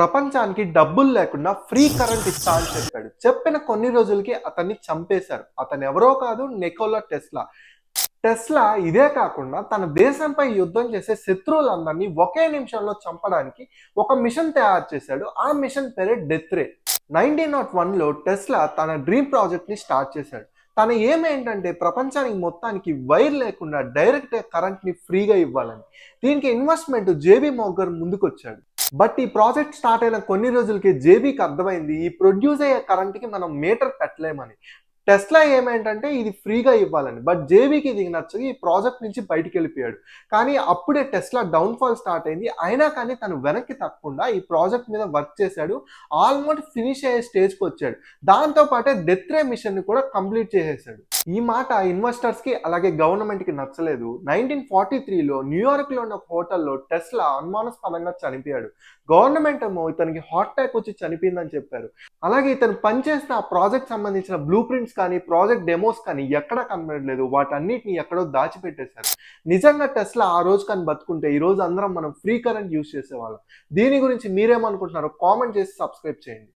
ప్రపంచానికి డబ్బులు లేకుండా ఫ్రీ కరెంట్ ఇస్తా అని చెప్పాడు. చెప్పిన కొన్ని రోజులకి అతన్ని చంపేశారు. అతను ఎవరో కాదు, నికోలా టెస్లా. టెస్లా ఇదే కాకుండా తన దేశంపై యుద్ధం చేసే శత్రువులందరినీ ఒకే నిమిషంలో చంపడానికి ఒక మిషన్ తయారు చేశాడు. ఆ మిషన్ పేరే డెత్ రే. 1901లో టెస్లా తన డ్రీమ్ ప్రాజెక్ట్ ని స్టార్ట్ చేశాడు. తన ఏం ఏంటంటే ప్రపంచానికి మొత్తానికి వైర్ లేకుండా డైరెక్ట్ కరెంట్ ని ఫ్రీగా ఇవ్వాలని. దీనికి ఇన్వెస్ట్మెంట్ జేబీ మోర్గన్ ముందుకొచ్చాడు. బట్ ఈ ప్రాజెక్ట్ స్టార్ట్ అయిన కొన్ని రోజులకి జేబీకి అర్థమైంది ఈ ప్రొడ్యూస్ అయ్యే కరెంట్ కి మనం మీటర్ పెట్టలేమని. టెస్లా ఏమేంటంటే ఇది ఫ్రీగా ఇవ్వాలని. బట్ జేబీకి ఇది నచ్చక ఈ ప్రాజెక్ట్ నుంచి బయటికి వెళ్ళిపోయాడు. కానీ అప్పుడే టెస్లా డౌన్ఫాల్ స్టార్ట్ అయింది. అయినా కానీ తను వెనక్కి తగ్గకుండా ఈ ప్రాజెక్ట్ మీద వర్క్ చేశాడు. ఆల్మోస్ట్ ఫినిష్ అయ్యే స్టేజ్కి వచ్చాడు. దాంతో పాటే డెత్ రే మిషన్ ని కూడా కంప్లీట్ చేసేసాడు. ఈ మాట ఇన్వెస్టర్స్ కి అలాగే గవర్నమెంట్ కి నచ్చలేదు. 1943లో న్యూయార్క్ లో ఉన్న ఒక హోటల్లో టెస్లా అనుమానాస్పదంగా చనిపోయాడు. గవర్నమెంట్ ఏమో ఇతనికి హార్ట్ అటాక్ వచ్చి చనిపోయిందని చెప్పారు. అలాగే ఇతను పనిచేసిన ఆ ప్రాజెక్ట్ సంబంధించిన బ్లూ ప్రింట్స్ కానీ ప్రాజెక్ట్ డెమోస్ కానీ ఎక్కడా కనబడలేదు. వాటన్నిటిని ఎక్కడో దాచిపెట్టేశారు. నిజంగా టెస్లా ఆ రోజు కానీ బతుకుంటే ఈ రోజు అందరం మనం ఫ్రీ కరెంట్ యూజ్ చేసేవాళ్ళం. దీని గురించి మీరేమనుకుంటున్నారో కామెంట్ చేసి సబ్స్క్రైబ్ చేయండి.